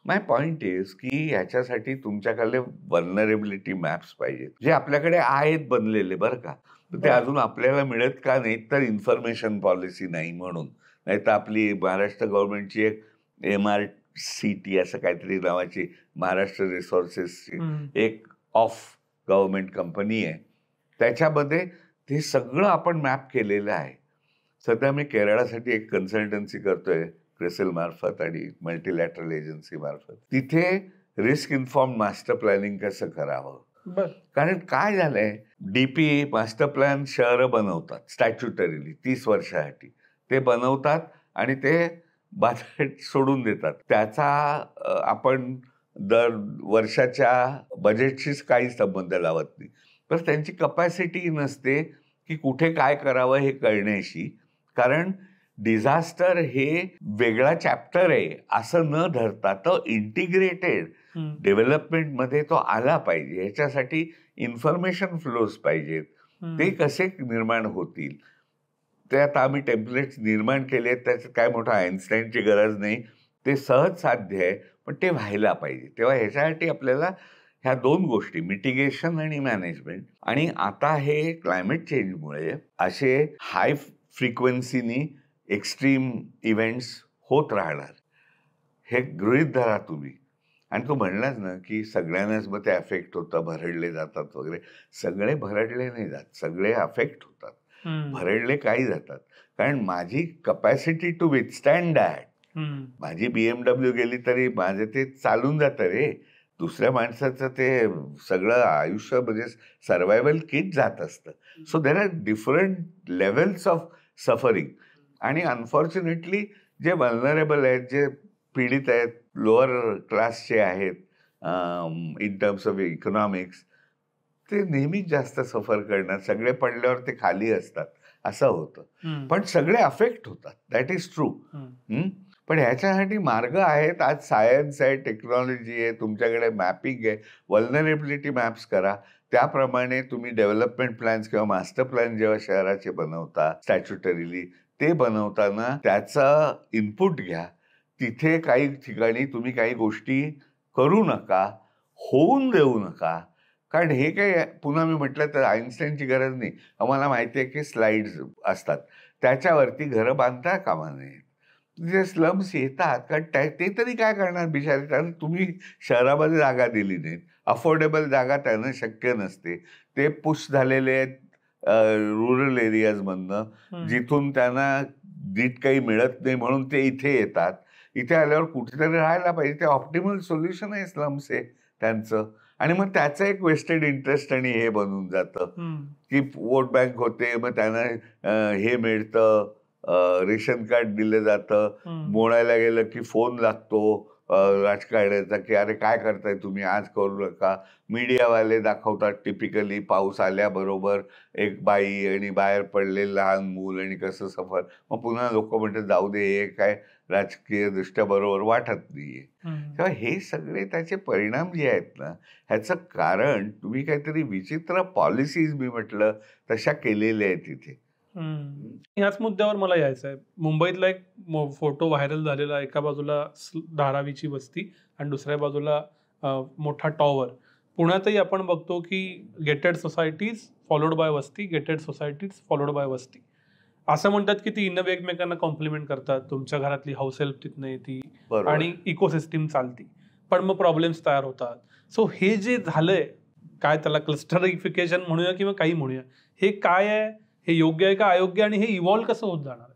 माय पॉइंट इज की ह्याच्यासाठी तुमच्याकडे वल्नरेबिलिटी मॅप्स पाहिजेत, जे आपल्याकडे आहेत बनलेले बरं का. ते अजून आपल्याला मिळत का नाही तर इन्फॉर्मेशन पॉलिसी नाही म्हणून. नाही तर आपली महाराष्ट्र गव्हर्नमेंटची एक MRCT असं काहीतरी नावाची, महाराष्ट्र रिसोर्सेसची एक ऑफ गव्हर्नमेंट कंपनी आहे, त्याच्यामध्ये ते सगळं आपण मॅप केलेलं आहे. सध्या मी केरळासाठी एक कन्सल्टन्सी करतोय क्रिसिल मार्फत आणि मल्टीलॅटरल एजन्सी मार्फत. तिथे रिस्क इन्फॉर्म मास्टर प्लॅनिंग कसं करावं. कारण काय झालंय, DP मास्टर प्लॅन शहरं बनवतात स्टॅच्युटरीली 30 वर्षासाठी, ते बनवतात आणि ते बाजारात सोडून देतात. त्याचा आपण दर वर्षाच्या बजेटशीच काही संबंध लावत नाही. तर त्यांची कपॅसिटी नसते की कुठे काय करावं हे कळण्याशी. कारण डिझास्टर हे वेगळा चॅप्टर आहे असं न धरता तो इंटिग्रेटेड डेव्हलपमेंटमध्ये तो आला पाहिजे. ह्याच्यासाठी इन्फॉर्मेशन फ्लोज पाहिजेत. ते कसे निर्माण होतील ते आता आम्ही टेम्पलेट्स निर्माण केले. त्याच्यात काय मोठं आइन्स्टाईनची गरज नाही, ते सहज साध्य आहे, पण ते व्हायला पाहिजे. तेव्हा ह्याच्यासाठी आपल्याला ह्या 2 गोष्टी, मिटिगेशन आणि मॅनेजमेंट. आणि आता हे क्लायमेट चेंजमुळे असे हाय फ्रिक्वेन्सीनी एक्स्ट्रीम इव्हेंट्स होत राहणार, हे गृहीत धरा तुम्ही. आणि तू म्हणलास ना की सगळ्यांनाच मग ते अफेक्ट होतं, भरडले जातात वगैरे. सगळे भरडले नाही जात, सगळे अफेक्ट होतात, भरडले काही जातात. कारण माझी कपॅसिटी टू विथस्टँड दॅट, माझी BMW गेली तरी माझे ते चालून जातं रे. दुसऱ्या माणसाचं ते सगळं आयुष्य म्हणजे सर्वायवल किट जात असतं. So there are different levels of suffering. आणि अनफॉर्च्युनेटली जे वल्नरेबल आहेत, जे पीडित आहेत, लोअर क्लासचे आहेत इन टर्म्स ऑफ इकॉनॉमिक्स, ते नेहमीच जास्त सफर करणार. सगळे पडल्यावर ते खाली असतात असं होतं, पण सगळे अफेक्ट होतात, दॅट इज ट्रू. पण ह्याच्यासाठी मार्ग आहेत. आज सायन्स आहे, टेक्नॉलॉजी आहे, तुमच्याकडे मॅपिंग आहे. वल्नरेबिलिटी मॅप्स करा, त्याप्रमाणे तुम्ही डेव्हलपमेंट प्लॅन्स किंवा मास्टर प्लॅन जेव्हा शहराचे बनवता स्टॅच्युटरीली, ते बनवताना त्याचा इनपुट घ्या. तिथे काही ठिकाणी तुम्ही काही गोष्टी करू नका, होऊन देऊ नका. कारण हे काय, पुन्हा मी म्हटलं तर आइन्स्टाईनची गरज नाही. आम्हाला माहिती आहे की स्लाइड्स असतात, त्याच्यावरती घरं बांधता कामा नये. जे स्लम्स येतात, कारण ते तरी काय करणार बिचारे, कारण तुम्ही शहरामध्ये जागा दिली नाहीत. अफोर्डेबल जागा त्यांना शक्य नसते. ते पुश झालेले आहेत रुरल एरियाजमधनं, जिथून त्यांना नीट काही मिळत नाही म्हणून ते इथे येतात. इथे आल्यावर कुठेतरी राहायला पाहिजे. ते ऑप्टिमल सोल्युशन आहे स्लम्स आहे त्यांचं. आणि मग त्याचं एक वेस्टेड इंटरेस्ट आणि हे बनून जातं की वोट बँक होते, मग त्यांना हे मिळतं, रेशन कार्ड दिलं जातं, हम्म. मोडायला गेलं की फोन लागतो राजकारण्याचा की अरे काय करताय तुम्ही, आज करू नका. मीडियावाले दाखवतात टिपिकली पाऊस आल्याबरोबर एक बाई आणि बाहेर पडले लहान मूल आणि कसं सफर. मग पुन्हा लोक म्हणतात जाऊ दे, हे काय राजकीय दृष्ट्या बरोबर वाटत नाहीये. तेव्हा हे सगळे त्याचे परिणाम जे आहेत ना, ह्याचं कारण तुम्ही काहीतरी विचित्र पॉलिसीज मी म्हटलं तशा केलेल्या आहेत तिथे. ह्याच मुद्द्यावर मला यायचं आहे. मुंबईतला एक फोटो व्हायरल झालेला, एका बाजूला धारावीची वस्ती आणि दुसऱ्या बाजूला मोठा टॉवर. पुण्यातही आपण बघतो की गेटेड सोसायटीज फॉलोड बाय वस्ती, गेटेड सोसायटीज फॉलोड बाय वस्ती. असं म्हणतात की ती इन एकमेकांना कॉम्प्लिमेंट करतात. तुमच्या घरातली हाऊस हेल्प तिथनं येते बरोबर. आणि इकोसिस्टीम चालती, पण मग प्रॉब्लेम्स तयार होतात. सो हे जे झालंय, काय त्याला क्लस्टरिफिकेशन म्हणूया किंवा काही म्हणूया, हे काय आहे, हे योग्य आहे का अयोग्य, आणि हे इव्हॉल्व कसं होत जाणार आहे?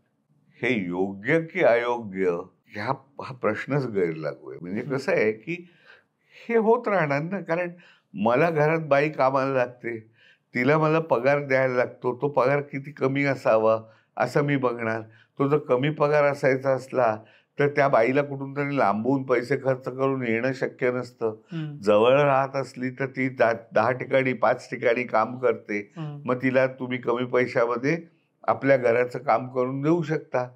हे योग्य की अयोग्य हा प्रश्नच गैरलागू आहे. म्हणजे कसं आहे की हे होत राहणार ना, कारण मला घरात बाई कामाला लागते, तिला मला पगार द्यायला लागतो. तो पगार किती कमी असावा असं मी बघणार. तो जर कमी पगार असायचा असला तर त्या बाईला कुठून तरी लांबून पैसे खर्च करून येणं शक्य नसतं. जवळ राहत असली तर ती 10 ठिकाणी 5 ठिकाणी काम करते. मग तिला तुम्ही कमी पैशामध्ये आपल्या घराचं काम करून देऊ शकता.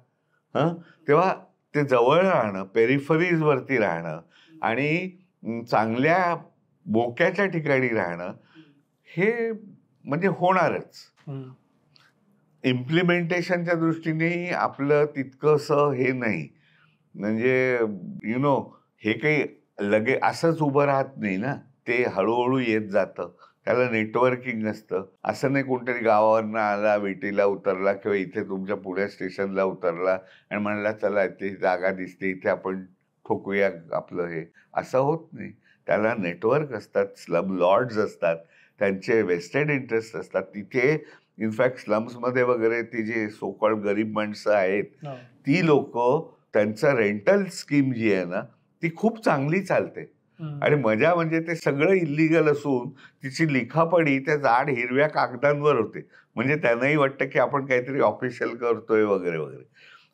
तेव्हा ते जवळ राहणं, पेरिफरीज वरती राहणं आणि चांगल्या मोक्याच्या ठिकाणी राहणं हे म्हणजे होणारच. इम्प्लिमेंटेशनच्या दृष्टीने आपलं तितकंसं हे नाही. म्हणजे हे काही लगे असंच उभं राहत नाही ना, ते हळूहळू येत जातं. त्याला नेटवर्किंग असतं. असं नाही कोणतरी गावावरनं आला, विटीला उतरला किंवा इथे तुमच्या पुणे स्टेशनला उतरला आणि म्हणला चला इथे जागा दिसते, इथे आपण ठोकूया आपलं हे. असं होत नाही. त्याला नेटवर्क असतात, स्लम लॉर्ड्स असतात, त्यांचे वेस्टेड इंटरेस्ट असतात. तिथे इनफॅक्ट स्लम्समध्ये वगैरे ती जी सो कॉल्ड गरीब माणसं आहेत, ती लोक त्यांचं रेंटल स्कीम जी आहे ना ती खूप चांगली चालते. आणि मजा म्हणजे ते सगळं इलिगल असून तिची लिखापडी त्या जाड हिरव्या कागदांवर होते. म्हणजे त्यांनाही वाटतं की आपण काहीतरी ऑफिशियल करतोय वगैरे वगैरे.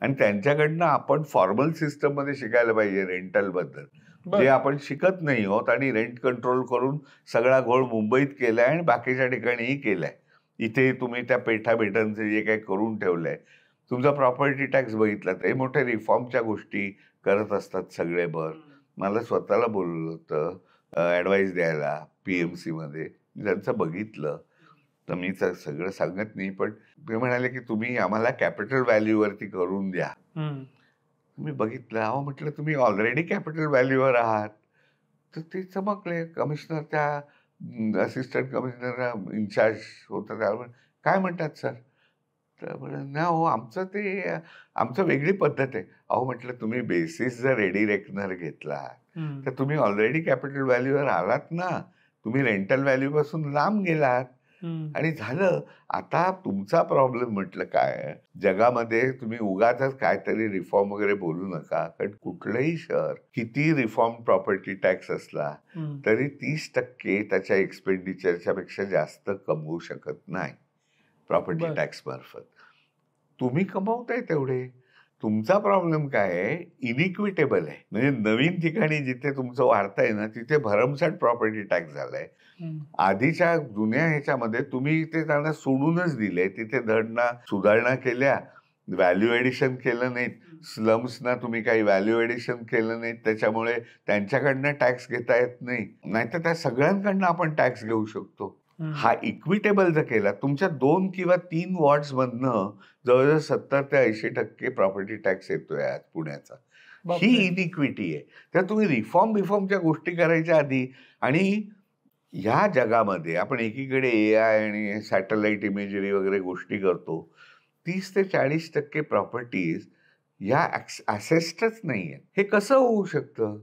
आणि त्यांच्याकडनं आपण फॉर्मल सिस्टम मध्ये शिकायला पाहिजे रेंटल बद्दल, जे आपण शिकत नाही आहोत. आणि रेंट कंट्रोल करून सगळा घोळ मुंबईत केलाय आणि बाकीच्या ठिकाणीही केलाय. इथे तुम्ही त्या पेठाबेठांचे जे काही करून ठेवलंय, तुमचा प्रॉपर्टी टॅक्स बघितला तर हे मोठ्या रिफॉर्मच्या गोष्टी करत असतात सगळे. मला स्वतःला बोललं होतं ॲडवाईस द्यायला PMC मध्ये. त्यांचं बघितलं तर मी सगळं सांगत नाही, पण ते म्हणाले की तुम्ही आम्हाला कॅपिटल व्हॅल्यूवरती करून द्या. मी बघितलं. म्हटलं तुम्ही ऑलरेडी कॅपिटल व्हॅल्यूवर आहात. तर ते चमकले. कमिशनर, त्या असिस्टंट कमिशनर इन्चार्ज होता, त्यावर काय म्हणतात सर? तर म्हणलं ना हो आमचं ते आमचं वेगळी पद्धत आहे. म्हटलं तुम्ही बेसिस जर रेडी रेकनर घेतला तर तुम्ही ऑलरेडी कॅपिटल व्हॅल्यूवर आलात ना. तुम्ही रेंटल व्हॅल्यू पासून लांब गेलात आणि झालं. आता तुमचा प्रॉब्लेम म्हटलं काय, जगामध्ये तुम्ही उगाच काहीतरी रिफॉर्म वगैरे बोलू नका. कारण कुठलंही शहर किती रिफॉर्म प्रॉपर्टी टॅक्स असला तरी 30% त्याच्या एक्सपेंडिचरच्या पेक्षा जास्त कमवू शकत नाही प्रॉपर्टी टॅक्स मार्फत. तुम्ही कमवताय तेवढे. तुमचा प्रॉब्लेम काय आहे, इनिक्विटेबल आहे. म्हणजे नवीन ठिकाणी जिथे तुमचं वाढतंय ना तिथे भरमसाठ प्रॉपर्टी टॅक्स झालाय. आधीच्या जुन्या ह्याच्यामध्ये तुम्ही ते त्यांना सोडूनच दिले. तिथे धडना सुधारणा केल्या, व्हॅल्यू एडिशन केलं नाहीत. स्लम्सना तुम्ही काही व्हॅल्यू एडिशन केलं नाहीत, त्याच्यामुळे त्यांच्याकडनं टॅक्स घेता येत नाही. नाहीतर त्या सगळ्यांकडनं आपण टॅक्स घेऊ शकतो. हा इक्विटेबल जर केला, तुमच्या 2 किंवा 3 वॉर्ड्स मधनं जवळजवळ 70 ते 80% प्रॉपर्टी टॅक्स येतोय आज पुण्याचा. ही इनिक्विटी आहे. तर तुम्ही रिफॉर्मच्या गोष्टी करायच्या आधी, आणि ह्या जगामध्ये आपण एकीकडे AI आणि सॅटेलाइट इमेजरी वगैरे गोष्टी करतो, 30 ते 40% प्रॉपर्टीज ह्या असेस्टच नाहीये. हे कसं होऊ शकतं?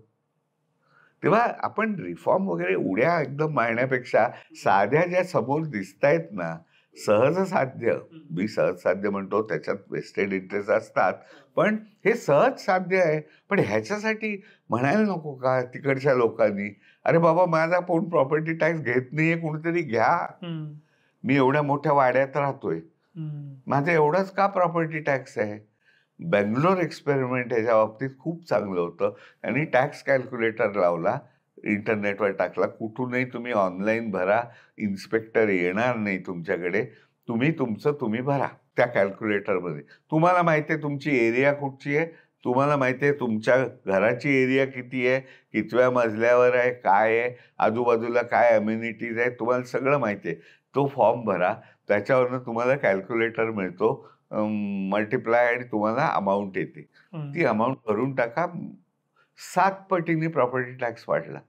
तेव्हा आपण रिफॉर्म वगैरे उड्या एकदम मारण्यापेक्षा साध्या ज्या समोर दिसतायत ना, सहज साध्य, मी सहज साध्य म्हणतो, त्याच्यात वेस्टेड इंटरेस्ट असतात, पण हे सहज साध्य आहे. पण ह्याच्यासाठी म्हणायला नको का तिकडच्या लोकांनी, अरे बाबा माझा कोण प्रॉपर्टी टॅक्स घेत नाहीये, कोणीतरी घ्या. मी एवढ्या मोठ्या वाड्यात राहतोय, माझा एवढाच का प्रॉपर्टी टॅक्स आहे? बेंगलोर एक्सपेरिमेंट ह्याच्या बाबतीत खूप चांगलं होतं. त्यांनी टॅक्स कॅल्क्युलेटर लावला, इंटरनेटवर टाकला, कुठूनही तुम्ही ऑनलाईन भरा, इन्स्पेक्टर येणार नाही तुमच्याकडे, तुम्ही भरा त्या कॅल्क्युलेटरमध्ये. तुम्हाला माहिती आहे तुमची एरिया कुठची आहे, तुम्हाला माहिती आहे तुमच्या घराची एरिया किती आहे, कितव्या मजल्यावर आहे, काय आहे, आजूबाजूला काय अम्युनिटीज आहेत, तुम्हाला सगळं माहिती आहे. तो फॉर्म भरा, त्याच्यावरनं तुम्हाला कॅल्क्युलेटर मिळतो, मल्टिप्लाय, आणि तुम्हाला अमाऊंट येते. ती अमाऊंट भरून टाका. 7 पटीने प्रॉपर्टी टॅक्स वाढला.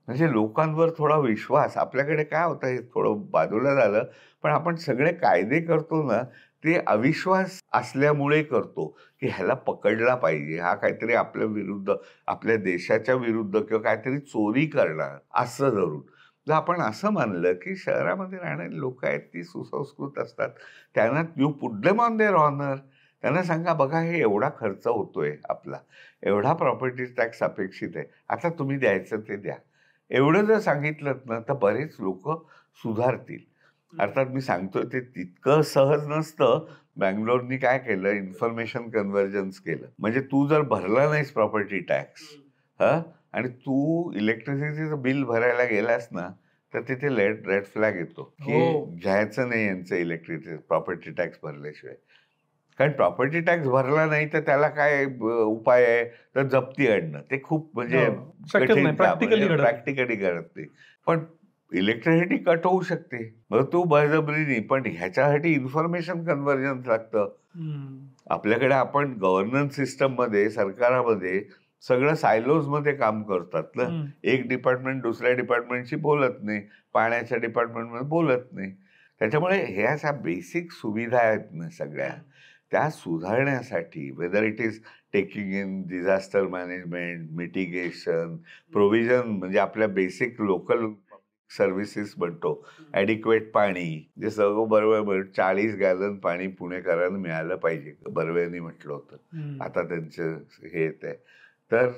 म्हणजे लोकांवर थोडा विश्वास. आपल्याकडे काय होतं, हे थोडं बाजूला झालं, पण आपण सगळे कायदे करतो ना, ते अविश्वास असल्यामुळे करतो की ह्याला पकडला पाहिजे, हा काहीतरी आपल्या विरुद्ध, आपल्या देशाच्या विरुद्ध किंवा काहीतरी चोरी करणार असं धरून. जर आपण असं मानलं की शहरामध्ये राहणारी लोक आहेत ती सुसंस्कृत असतात, त्यांना you put them on their honour, त्यांना सांगा बघा हे एवढा खर्च होतोय आपला, एवढा प्रॉपर्टी टॅक्स अपेक्षित आहे, आता तुम्ही द्यायचं ते द्या, एवढं जर सांगितलं ना तर बरेच लोक सुधारतील. अर्थात मी सांगतोय ते तितकं सहज नसतं. बँगलोरनी काय केलं, इन्फॉर्मेशन कन्व्हर्जन्स केलं. म्हणजे तू जर भरला नाहीस प्रॉपर्टी टॅक्स आणि तू इलेक्ट्रिसिटीचं बिल भरायला गेलास ना तर तिथे रेड फ्लॅग येतो की घ्यायचं नाही यांचं इलेक्ट्रिसिटी प्रॉपर्टी टॅक्स भरल्याशिवाय. कारण प्रॉपर्टी टॅक्स भरला नाही तर त्याला काय उपाय आहे, तर जप्ती आणणं. ते खूप म्हणजे प्रॅक्टिकली करत नाही. पण इलेक्ट्रिसिटी कट होऊ शकते, मग तू बळजबरीने, पण ह्याच्यासाठी इन्फॉर्मेशन कन्व्हर्जन्स लागतं. आपल्याकडे आपण गव्हर्नन्स सिस्टम मध्ये, सरकारामध्ये सगळं सायलोज मध्ये काम करतात ना. एक डिपार्टमेंट दुसऱ्या डिपार्टमेंटशी बोलत नाही, पाण्याच्या डिपार्टमेंटमध्ये बोलत नाही. त्याच्यामुळे ह्या अशा बेसिक सुविधा आहेत ना सगळ्या, त्या सुधारण्यासाठी, whether it is taking in disaster management, mitigation, provision, म्हणजे आपल्या बेसिक लोकल सर्व्हिसेस म्हणतो, ॲडिक्वेट पाणी, जे सगळं बरोबर 40 गॅलन पाणी पुणेकरांना मिळालं पाहिजे, बर्वेनी म्हटलं होतं. आता त्यांचं हे येत आहे. तर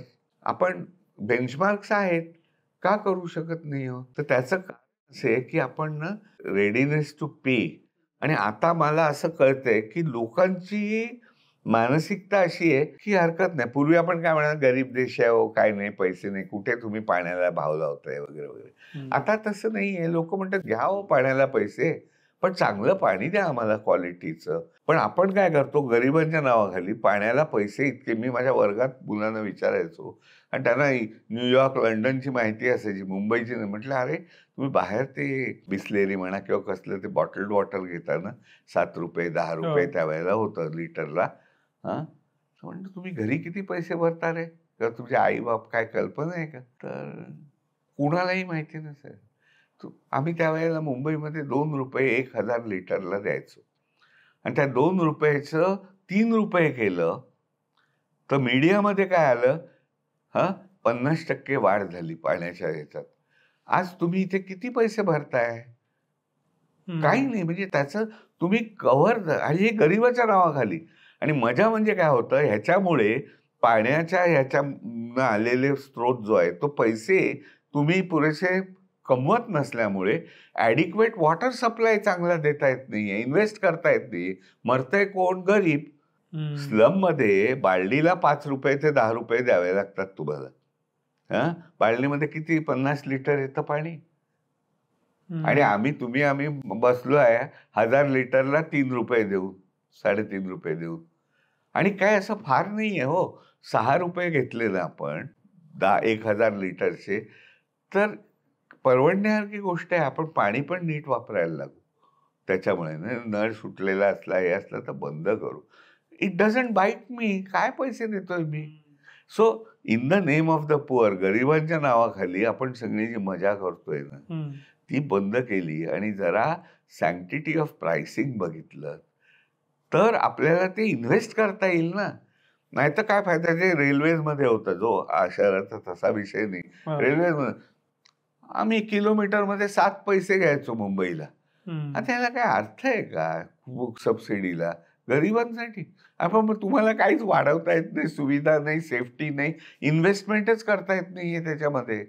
आपण बेंचमार्क्स आहेत, का करू शकत नाही हो? तर त्याचं कारण असं आहे की आपण ना रेडीनेस टू पे. आणि आता मला असं कळतंय की लोकांची मानसिकता अशी आहे की हरकत नाही. पूर्वी आपण काय म्हणा, गरीब देश आहे, काय नाही, पैसे नाही, कुठे तुम्ही पाण्याला भाव लावताय वगैरे वगैरे. आता तसं नाहीये. लोक म्हणतात घ्या हो पाण्याला पैसे, पण चांगलं पाणी द्या आम्हाला, क्वालिटीचं. पण आपण काय करतो, गरिबांच्या नावाखाली पाण्याला पैसे इतके. मी माझ्या वर्गात मुलांना विचारायचो आणि त्यांना न्यूयॉर्क, लंडनची माहिती असायची, मुंबईची नाही. म्हटलं अरे तुम्ही बाहेर ते बिस्लेरी म्हणा किंवा कसलं ते बॉटल्ड वॉटर घेता ना, 7 रुपये 10 रुपये त्यावेळेला होतं लिटरला. म्हणजे तुम्ही घरी किती पैसे भरता रे, किंवा तुमचे आई बाप, काय कल्पना आहे का? तर कुणालाही माहिती नसेल. आम्ही त्यावेळेला मुंबईमध्ये 2 रुपये 1000 लिटरला द्यायचो, आणि त्या 2 रुपयाचं 3 रुपये केलं तर मीडियामध्ये काय आलं, 50% वाढ झाली पाण्याच्या ह्याच्यात. आज तुम्ही इथे किती पैसे भरताय? काही नाही. म्हणजे त्याचं तुम्ही कव्हर, आणि हे गरिबाच्या नावाखाली. आणि मजा म्हणजे काय होतं, ह्याच्यामुळे पाण्याच्या ह्याच्या आलेले स्रोत जो आहे तो पैसे तुम्ही पुरेसे कमवत नसल्यामुळे ॲडिक्वेट वॉटर सप्लाय चांगला देता येत नाहीये, इन्व्हेस्ट करता येत नाही. मरतंय कोण? गरीब. स्लम मध्ये बालडीला 5 रुपये ते 10 रुपये द्यावे लागतात तुम्हाला. बालडीमध्ये किती 50 लिटर येतं पाणी, आणि आम्ही बसलो आहे 1000 लिटरला 3 रुपये देऊ, 3.5 रुपये देऊ. आणि काय असं फार नाहीये हो. 6 रुपये घेतले ना आपण 1000 लिटरचे, तर परवडण्यासारखी गोष्ट आहे. आपण पाणी पण नीट वापरायला लागू. त्याच्यामुळे नळ सुटलेला असला, हे असला तर बंद करू. It doesn't bite me. काय पैसे देतोय मी? So in the name of the poor, गरिबांच्या नावाखाली आपण सगळी जी मजा करतोय ना, ती बंद केली आणि जरा सँक्टिटी ऑफ प्राइसिंग बघितलं तर आपल्याला ते इन्व्हेस्ट करता येईल ना. नाही तर काय फायदा. ते रेल्वेमध्ये होतं, जो शहराचा तसा विषय नाही. रेल्वेमध्ये आम्ही किलोमीटरमध्ये 7 पैसे घ्यायचो मुंबईला. आता याला काय अर्थ आहे का सबसिडीला गरिबांसाठी? आपण मग तुम्हाला काहीच वाढवता येत नाही, सुविधा नाही, सेफ्टी नाही, इन्व्हेस्टमेंटच करता येत नाहीये त्याच्यामध्ये.